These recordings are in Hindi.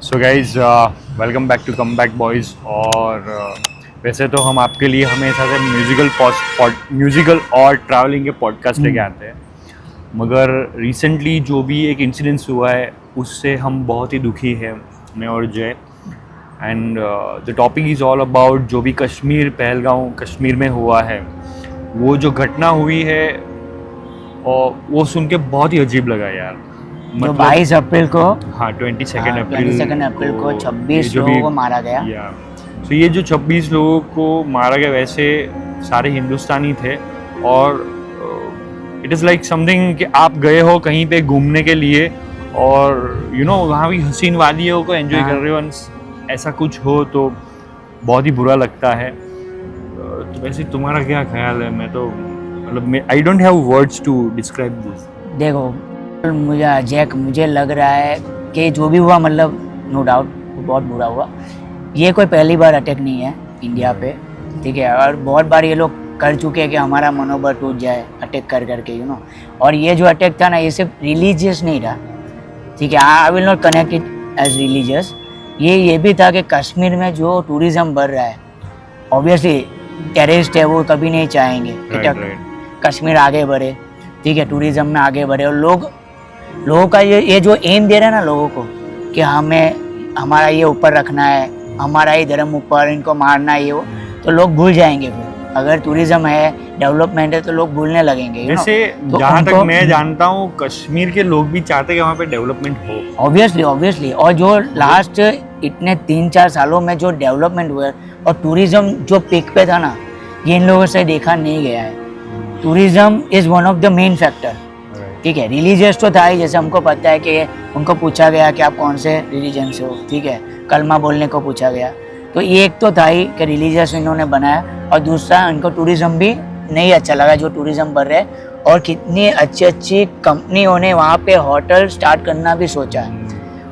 So guys welcome back to Come Back Boys. और वैसे तो हम आपके लिए हमेशा से म्यूज़िकल और ट्रैवलिंग के पॉडकास्ट लेके आते हैं, मगर रिसेंटली जो भी एक इंसिडेंस हुआ है उससे हम बहुत ही दुखी हैं, मैं और जय। And the topic is all about जो भी कश्मीर, पहलगाम कश्मीर में हुआ है, वो जो घटना हुई है और वो सुन के बहुत ही अजीब लगा यार। जो 22 अप्रैल को, हाँ 22 अप्रैल को 26 लोगों को मारा गया। तो ये जो 26 लोगों को मारा गया, वैसे सारे हिंदुस्तानी थे। और इट इज़ लाइक समथिंग कि आप गए हो कहीं पे घूमने के लिए और वहाँ भी हसीन वादियों को एंजॉय कर रहे हो, ऐसा कुछ हो तो बहुत ही बुरा लगता है। तो वैसे तुम्हारा क्या ख्याल है? मैं तो मतलब I don't have words to describe this. देखो, मुझे लग रहा है कि जो भी हुआ, मतलब नो डाउट बहुत बुरा हुआ। ये कोई पहली बार अटैक नहीं है इंडिया पे, ठीक है। और बहुत बार ये लोग कर चुके हैं कि हमारा मनोबल टूट जाए अटैक कर करके, और ये जो अटैक था ना, ये सिर्फ रिलीजियस नहीं रहा, ठीक है। I will not connect it as religious. ये भी था कि कश्मीर में जो टूरिज़्म बढ़ रहा है, ऑब्वियसली टेररिस्ट है, वो कभी नहीं चाहेंगे कि कश्मीर आगे बढ़े, ठीक है, टूरिज़्म में आगे बढ़े। और लोगों का ये जो एम दे रहे हैं ना लोगों को कि हमारा ये ऊपर रखना है, हमारा ही धर्म ऊपर, इनको मारना है, ये वो, तो लोग भूल जाएंगे। फिर अगर टूरिज्म है, डेवलपमेंट है, तो लोग भूलने लगेंगे। जैसे तो जहाँ तक मैं जानता हूँ, कश्मीर के लोग भी चाहते हैं कि वहाँ पे डेवलपमेंट हो। ऑब्वियसली। और जो लास्ट इतने 3-4 सालों में जो डेवलपमेंट हुआ है और टूरिज्म जो पिक पे था ना, ये इन लोगों से देखा नहीं गया है। Tourism is one of the main factor, ठीक है। रिलीजियस तो था ही, जैसे हमको पता है कि उनको पूछा गया कि आप कौन से रिलीजन से हो, ठीक है, कलमा बोलने को पूछा गया। तो ये एक तो था ही कि रिलीजियस इन्होंने बनाया, और दूसरा इनको टूरिज़्म भी नहीं अच्छा लगा जो टूरिज़्म बढ़ रहे हैं। और कितनी अच्छी कंपनियों ने वहाँ पे होटल स्टार्ट करना भी सोचा है,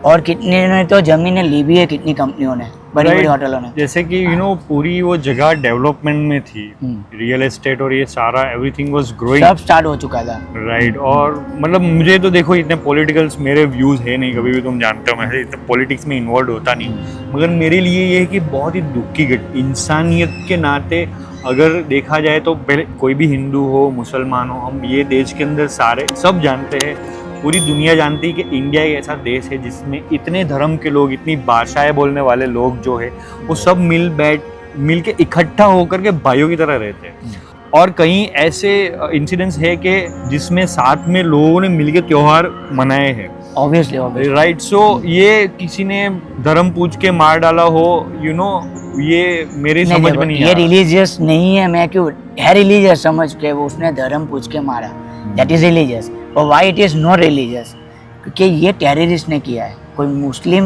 और कितने ने तो ज़मीनें ली भी है, कितनी कंपनियों ने, बड़ी होटलों ने। जैसे कि पूरी वो जगह डेवलपमेंट में थी, रियल एस्टेट और ये सारा एवरीथिंग वाज ग्रोइंग, सब स्टार्ट हो चुका था, राइट। और मतलब मुझे तो देखो, इतने पॉलिटिकल्स मेरे व्यूज़ है नहीं, कभी भी तुम जानते हो मैं इतने पॉलिटिक्स में इन्वॉल्व होता नहीं, मगर मेरे लिए ये है कि बहुत ही दुख की इंसानियत के नाते अगर देखा जाए तो पहले कोई भी हिंदू हो, मुसलमान हो, हम ये देश के अंदर सारे सब जानते हैं, पूरी दुनिया जानती है कि इंडिया एक ऐसा देश है जिसमें इतने धर्म के लोग, इतनी भाषाएं बोलने वाले लोग जो है, वो सब मिल के इकट्ठा होकर के भाइयों की तरह रहते हैं। और कई ऐसे इंसिडेंट्स है कि जिसमें साथ में लोगों ने मिलकर त्योहार मनाए हैं, ऑब्वियसली, राइट। सो ये किसी ने धर्म पूछ के मार डाला हो, ये मेरी समझ में नहीं ये रिलीजियस नहीं है। मैं क्यों है रिलीजियस समझ के वो उसने धर्म पूछ के मारा, दैट इज रिलीजियस। और why it is not religious? क्योंकि ये टेररिस्ट ने किया है, कोई मुस्लिम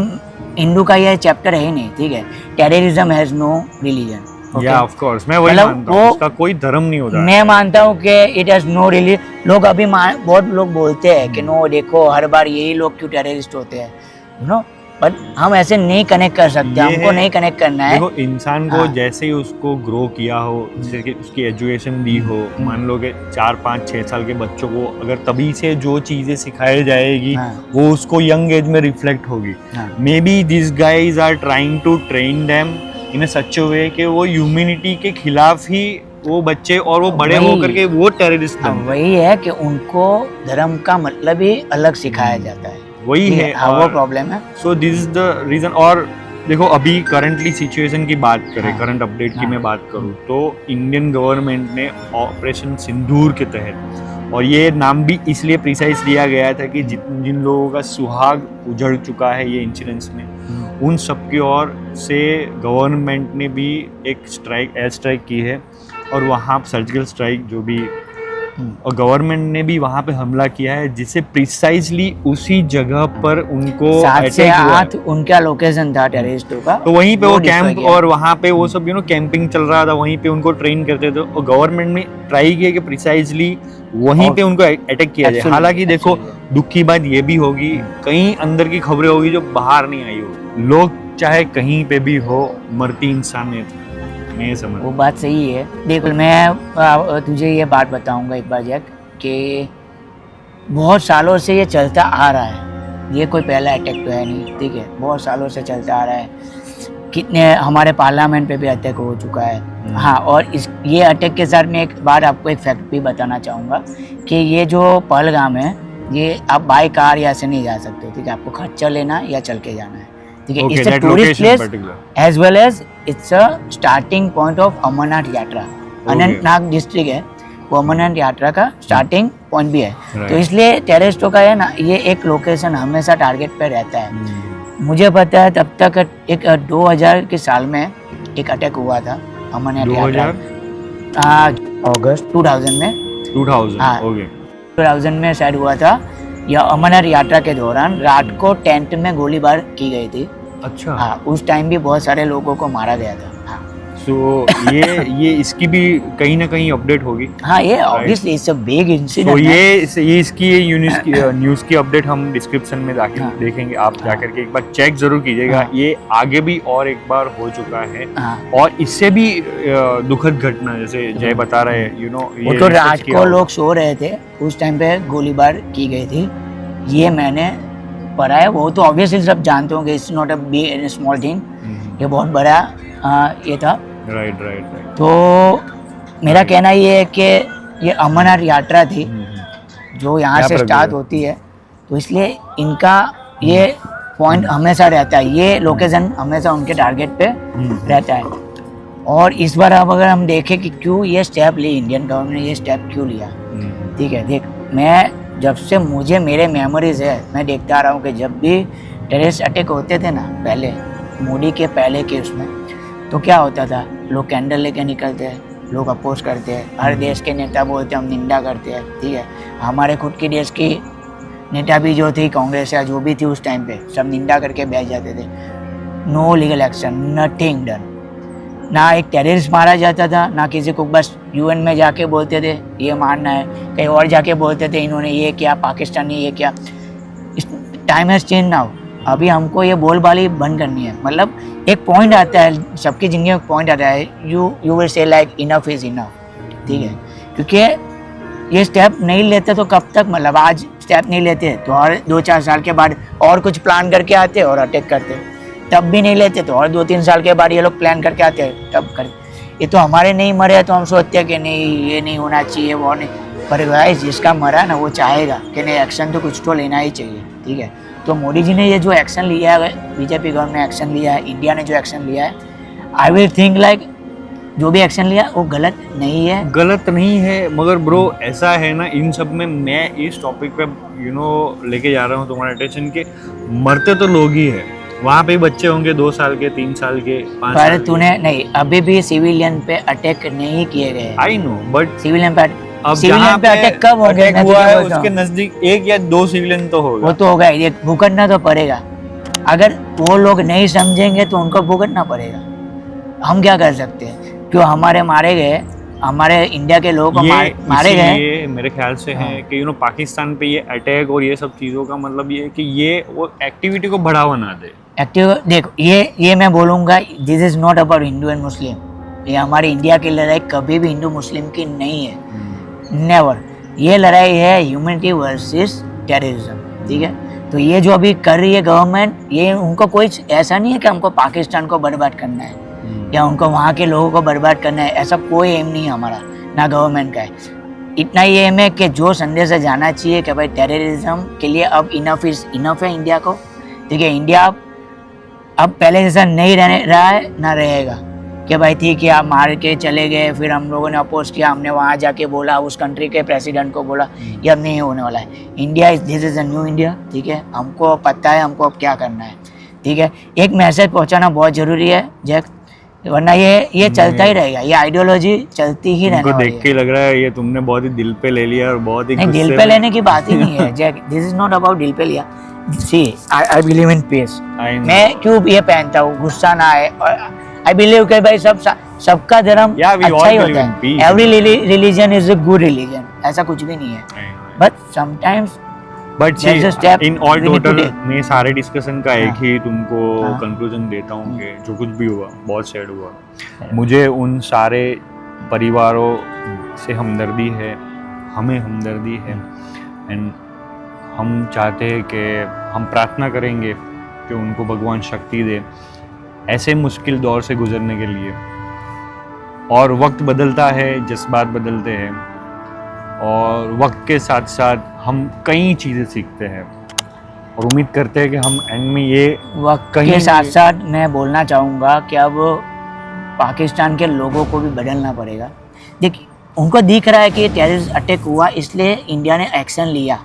हिंदू का ये चैप्टर है ही नहीं, ठीक है। Terrorism has no religion. या ऑफ कोर्स मैं वही मानता हूं, उसका कोई धर्म नहीं होता। मैं मानता हूं कि इट हैज नो रिलीजन। लोग अभी बहुत लोग बोलते हैं कि नो, देखो हर बार यही लोग क्यों टेररिस्ट होते हैं, बट हम ऐसे नहीं कनेक्ट कर सकते, हमको नहीं कनेक्ट करना है। देखो, इंसान को जैसे ही उसको ग्रो किया हो, जैसे कि उसकी एजुकेशन दी हो, मान लो कि 4, 5, 6 साल के बच्चों को अगर तभी से जो चीज़ें सिखाई जाएगी, वो उसको यंग एज में रिफ्लेक्ट होगी। May be this guys are trying to train them in such way कि वो ह्यूमैनिटी के खिलाफ ही वो बच्चे और वो बड़े होकर के वो टेररिस्ट हैं। वही है कि उनको धर्म का मतलब ही अलग सिखाया जाता है, वही है, वो प्रॉब्लम है। So this is the reason. और देखो, अभी करंटली सिचुएशन की बात करें, करंट अपडेट की मैं बात करूं तो इंडियन गवर्नमेंट ने ऑपरेशन सिंदूर के तहत, और ये नाम भी इसलिए प्रिसाइज दिया गया था कि जिन लोगों का सुहाग उजड़ चुका है ये इंसिडेंट्स में, उन सब की ओर से गवर्नमेंट ने भी एक एयर स्ट्राइक की है, और वहाँ सर्जिकल स्ट्राइक जो भी, और गवर्नमेंट ने भी वहाँ पे हमला किया है, जिससे प्रिसाइजली उसी जगह पर उनको 7 से 8 उनका लोकेशन था टेररिस्टों का, तो वहीं पे वो कैंप, और वहाँ पे वो सब कैंपिंग चल रहा था, वहीं पे उनको ट्रेन करते थे, और गवर्नमेंट ने ट्राई किया कि प्रिसाइजली वहीं पे उनको अटैक किया जाए। हालांकि देखो, दुख की बात ये भी होगी, कई अंदर की खबरें होगी जो बाहर नहीं आई हो। लोग चाहे कहीं पे भी हो, मरती इंसानियत, मैं समझ, वो बात सही है। देखो, मैं तुझे ये बात बताऊंगा एक बार जैक, कि बहुत सालों से ये चलता आ रहा है, ये कोई पहला अटैक तो है नहीं, ठीक है, बहुत सालों से चलता आ रहा है, कितने हमारे पार्लियामेंट पे भी अटैक हो चुका है। हाँ, और ये अटैक के साथ मैं एक बार आपको एक फैक्ट भी बताना चाहूँगा कि ये जो पहलगाम है, ये आप बाई कार या से नहीं जा सकते, ठीक है, आपको खच्चर लेना या चल के जाना है, ठीक है। Okay, it's a that tourist location place particular. As well as it's a starting point of Amarnath Yatra. Anantnag district है, वो अमरनाथ यात्रा का स्टार्टिंग पॉइंट भी है। Right. तो इसलिए टेररिस्टों का है ना, ये एक लोकेशन हमेशा टारगेट पे रहता है। मुझे पता है तब तक एक 2000 के साल में एक अटैक हुआ था अमरनाथ यात्रा, 2000 अगस्त 2000 में, 2000 हाँ। ओके 2000 में शायद हुआ था। यह अमरनाथ यात्रा के दौरान रात को टेंट में गोलीबार की गई थी। अच्छा। हाँ, उस टाइम भी बहुत सारे लोगों को मारा गया था। हाँ, सो ये इसकी भी कहीं ना कहीं अपडेट होगी। हाँ, ये ऑब्वियसली इट्स अ बिग तो इंसिडेंट। ये इसकी न्यूज़ की अपडेट हम डिस्क्रिप्शन में जाके हाँ। देखेंगे, आप जाकर के एक बार चेक जरूर कीजिएगा। हाँ। ये आगे भी और एक बार हो चुका है, हाँ, और इससे भी दुखद घटना, जैसे जय बता रहे हैं, वो तो रात को लोग सो रहे थे, उस टाइम पे गोलीबार की गई थी, ये मैंने पढ़ा है। वो तो ऑब्वियसली सब जानते होंगे, it's not a big small thing, ये बहुत बड़ा ये था। राइट। तो मेरा कहना ये है कि ये अमरनाथ यात्रा थी जो यहाँ से स्टार्ट होती है, तो इसलिए इनका ये पॉइंट हमेशा रहता है, ये लोकेशन हमेशा उनके टारगेट पे रहता है। और इस बार अब अगर हम देखें कि क्यों ये स्टेप ली, इंडियन गवर्नमेंट ने ये स्टेप क्यों लिया, ठीक है, देख, मैं जब से मुझे मेरे मेमोरीज है, मैं देखता आ रहा हूँ कि जब भी टेररिस्ट अटैक होते थे ना, पहले मोदी के पहले के उसमें, तो क्या होता था, लोग कैंडल लेके निकलते हैं, लोग अपोज करते हैं, हर देश के नेता बोलते हैं हम निंदा करते हैं, ठीक है। हमारे खुद के देश की नेता भी जो थी, कांग्रेस या जो भी थी उस टाइम पे, सब निंदा करके बैठ जाते थे। No legal action, nothing done, ना एक टेररिस्ट मारा जाता था, ना किसी को, बस यूएन में जाके बोलते थे ये मारना है, कहीं और जाके बोलते थे इन्होंने ये किया, पाकिस्तान ने ये किया। टाइम हैज़ चेंज नाउ, अभी हमको ये बोलबाली बंद करनी है। मतलब एक पॉइंट आता है, सबकी ज़िंदगी में पॉइंट आता है, you will say like enough is enough, ठीक है, क्योंकि ये स्टेप नहीं लेते तो कब तक, मतलब आज स्टेप नहीं लेते तो और 2-4 साल के बाद और कुछ प्लान करके आते और अटैक करते, तब भी नहीं लेते तो और 2-3 साल के बाद ये लोग प्लान करके आते हैं तब कर। ये तो हमारे नहीं मरे तो हम सोचते हैं कि नहीं ये नहीं होना चाहिए, वो नहीं, पर गाइस जिसका मरा ना वो चाहेगा कि नहीं एक्शन तो कुछ तो लेना ही चाहिए, ठीक है। तो मोदी जी ने ये जो एक्शन लिया है, बीजेपी गवर्नमेंट ने एक्शन लिया है, इंडिया ने जो एक्शन लिया है, आई विल थिंक लाइक जो भी एक्शन लिया वो गलत नहीं है, गलत नहीं है। मगर ब्रो ऐसा है ना, इन सब में मैं इस टॉपिक पे लेके जा रहा हूँ तुम्हारा अटेंशन के, मरते तो लोग ही है, वहाँ पे बच्चे होंगे 2 साल के, 3 साल के, 5 साल पर के। तूने नहीं, अभी भी सिविलियन पे अटैक नहीं किए गए। आई नो, बट सिविलियन पे अब सिविलियन पे अटैक कब होंगे, अटैक हुआ है उसके नजदीक 1 या 2 सिविलियन तो होगा। वो तो होगा, ये भुगतना तो पड़ेगा। अगर वो लोग नहीं समझेंगे तो उनको भुगतना पड़ेगा। हम क्या कर सकते हैं, क्यों हमारे मारे गए, हमारे इंडिया के लोगों को मारे गए। ये मेरे ख्याल से है कि पाकिस्तान पे ये अटैक और ये सब चीज़ों का मतलब ये है कि ये वो एक्टिविटी को बढ़ावा ना दे। एक्टिव देखो, ये मैं बोलूँगा, this is not about Hindu and Muslim, ये हमारी इंडिया की लड़ाई कभी भी हिंदू मुस्लिम की नहीं है, नेवर। ये लड़ाई है ह्यूमनिटी वर्सेस टेररिज्म, ठीक है। तो ये जो अभी कर रही है गवर्नमेंट, ये उनको कोई ऐसा नहीं है कि हमको पाकिस्तान को बर्बाद करना है या उनको वहाँ के लोगों को बर्बाद करना है, ऐसा कोई एम नहीं है हमारा, ना गवर्नमेंट का है। इतना ये एम है कि जो संदेश जाना चाहिए कि भाई टेररिज्म के लिए अब इनफ इज इनफ है इंडिया को, ठीक है। इंडिया अब पहले जैसा नहीं रहने रहा है ना रहेगा कि भाई ठीक है आप मार के चले गए, फिर हम लोगों ने अपोज किया, हमने वहाँ जाके बोला, उस कंट्री के प्रेसिडेंट को बोला, ये अब नहीं होने वाला है। India is this is a new India, ठीक है, हमको पता है हमको अब क्या करना है, ठीक है। एक मैसेज पहुँचाना बहुत ज़रूरी है जैक, वरना ये चलता ही रहेगा, ये आइडियोलॉजी चलती ही रहने वाली है। देख के लग रहा है ये तुमने बहुत ही दिल पे ले लिया और बहुत ही नहीं, दिल पे लेने की बात ही नहीं है Jack, this is not about दिल पे लिया। सी आई बिलीव इन पीस, मैं क्यों ये पहनता हूँ, गुस्सा ना आए, और आई बिलीव कि भाई सबका धर्म अच्छा ही होता है, every religion is a good religion, ऐसा कुछ भी नहीं है। But sometimes but in all total मैं सारे डिस्कशन का एक ही तुमको कंक्लूजन देता हूँ कि जो कुछ भी हुआ बहुत सैड हुआ, मुझे उन सारे परिवारों से हमदर्दी है, हमें हमदर्दी है, एंड हम चाहते हैं कि हम प्रार्थना करेंगे कि उनको भगवान शक्ति दे ऐसे मुश्किल दौर से गुजरने के लिए। और वक्त बदलता है, जज्बात बदलते हैं, और वक्त के साथ साथ हम कई चीज़ें सीखते हैं, और उम्मीद करते हैं कि हम एंड में ये वक्त के साथ साथ मैं बोलना चाहूँगा कि अब पाकिस्तान के लोगों को भी बदलना पड़ेगा। देखिए, उनको दिख रहा है कि टेररिस्ट अटैक हुआ इसलिए इंडिया ने एक्शन लिया,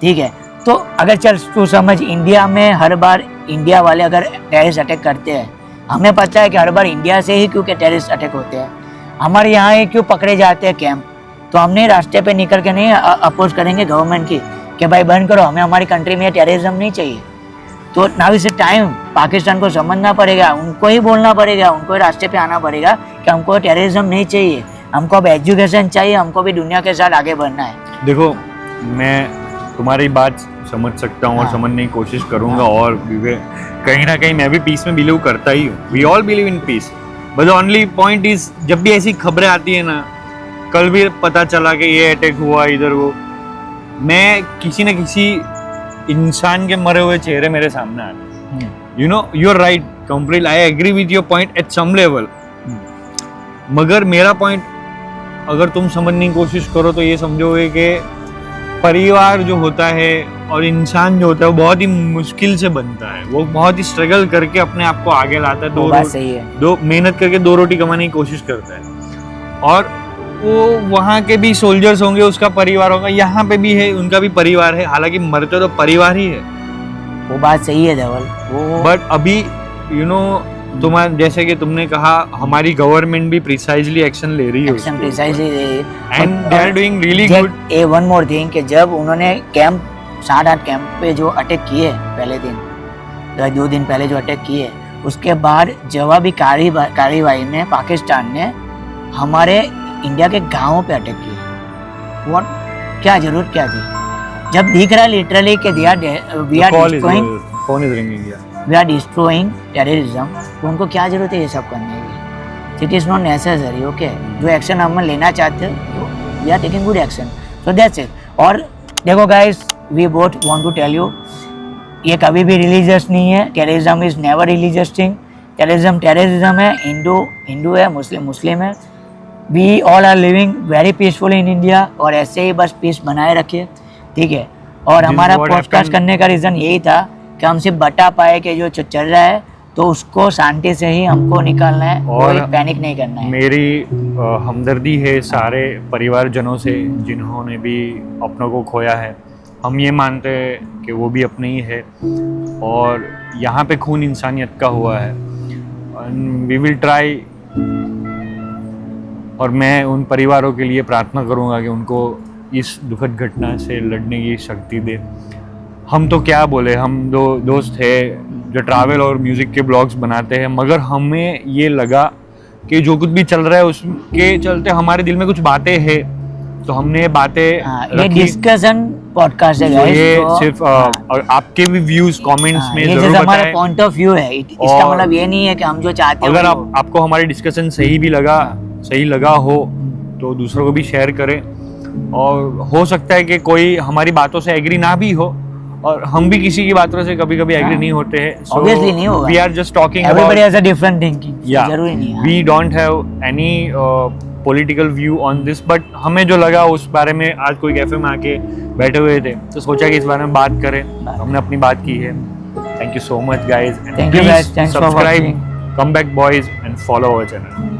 ठीक है। तो अगर चल तू समझ, इंडिया में हर बार इंडिया वाले अगर टेररिस्ट अटैक करते हैं, हमें पता है कि हर बार इंडिया से ही क्यों के टेररिस्ट अटैक होते हैं, हमारे यहाँ ही क्यों पकड़े जाते हैं कैंप। तो हमने रास्ते पे निकल के नहीं अपोज करेंगे गवर्नमेंट की कि भाई बंद करो, हमें हमारी कंट्री में टेररिज्म नहीं चाहिए। तो नाउ इस टाइम पाकिस्तान को समझना पड़ेगा, उनको ही बोलना पड़ेगा, उनको ही रास्ते पे आना पड़ेगा कि हमको टेररिज्म नहीं चाहिए, हमको अब एजुकेशन चाहिए, हमको भी दुनिया के साथ आगे बढ़ना है। देखो, मैं तुम्हारी बात समझ सकता हूँ और समझने की कोशिश करूँगा, और कहीं ना कहीं मैं भी पीस में बिलीव करता ही हूँ। We all believe in peace, but the only point is, जब भी ऐसी खबरें आती है ना, कल भी पता चला कि ये अटैक हुआ इधर, वो मैं किसी न किसी इंसान के मरे हुए चेहरे मेरे सामने आते। You know, you are right completely, I agree with your point at some level. मगर मेरा पॉइंट अगर तुम समझने की कोशिश करो तो ये समझोगे कि परिवार जो होता है और इंसान जो होता है वो बहुत ही मुश्किल से बनता है, वो बहुत ही स्ट्रगल करके अपने आप को आगे लाता है, दो मेहनत करके दो रोटी कमाने की कोशिश करता है। और वो वहाँ के भी सोल्जर्स होंगे, उसका परिवार होगा, यहाँ पे भी है, उनका भी परिवार है, हालांकि मरते तो परिवार ही है। वो बात सही है धवल, वो बट अभी यू नो तुम्हारे जैसे कि तुमने कहा, हमारी गवर्नमेंट भी प्रिसाइजली एक्शन ले रही है, एक्शन प्रिसाइजली ले रही है, and they are doing really good. A one more thing कि जब उन्होंने कैंप 7-8 कैंप पे जो अटैक किए पहले दिन, 2 दिन पहले जो अटैक किए, उसके बाद जवाबी कार्रवाई में पाकिस्तान ने हमारे इंडिया के गांवों पे अटैक किए। व्हाट, क्या जरूरत क्या थी? जब दिख रहा है लिटरली कि वी आर डिस्ट्रॉइंग टेररिज्म, तो उनको क्या जरूरत है ये सब करने की? It is not necessary. Okay, जो एक्शन हम लेना चाहते हैं we are taking good action, so that's it. और देखो guys, we both want to tell you, ये कभी भी रिलीजियस नहीं है। Terrorism is never religious thing. Terrorism है, हिंदू है, मुस्लिम है। We all are living very peacefully in India, और ऐसे ही बस पीस बनाए रखिए, ठीक है। और हमारा पॉडकास्ट करने का रीज़न यही था कि हम सिर्फ बता पाए कि जो चल रहा है तो उसको शांति से ही हमको निकालना है, कोई पैनिक नहीं करना है। मेरी हमदर्दी है सारे परिवारजनों से जिन्होंने भी अपनों को खोया है। हम ये मानते हैं कि वो भी अपने ही है, और यहाँ पे खून इंसानियत का हुआ है। वी विल ट्राई, और मैं उन परिवारों के लिए प्रार्थना करूँगा कि उनको इस दुखद घटना से लड़ने की शक्ति दे। हम तो क्या बोले, हम दो दोस्त हैं जो ट्रैवल और म्यूज़िक के ब्लॉग्स बनाते हैं, मगर हमें ये लगा कि जो कुछ भी चल रहा है उसके चलते हमारे दिल में कुछ बातें हैं, तो हमने बातें ये डिस्कशन पॉडकास्ट है गाइस, ये तो सिर्फ और आपके भी व्यूज कमेंट्स में ये जरूर हमारा बताएं। पॉइंट ऑफ व्यू है, इसका मतलब ये नहीं है कि हम जो चाहते हैं। अगर आपको हमारी डिस्कशन सही लगा हो तो दूसरों को भी शेयर करें, और हो सकता है कि कोई हमारी बातों से एग्री ना भी हो, और हम भी किसी की बातों से कभी-कभी एग्री नहीं होते हैं। ऑब्वियसली नहीं होगा, we are just talking everybody has a different thinking, जरूरी नहीं है। We don't have any political view on this, but हमें जो लगा उस बारे में, आज कोई कैफे में आके बैठे हुए थे तो सोचा कि इस बारे में बात करें, हमने अपनी बात की है। Thank you so much guys, thank you guys, thanks for subscribe, Come Back Boys, and follow our channel.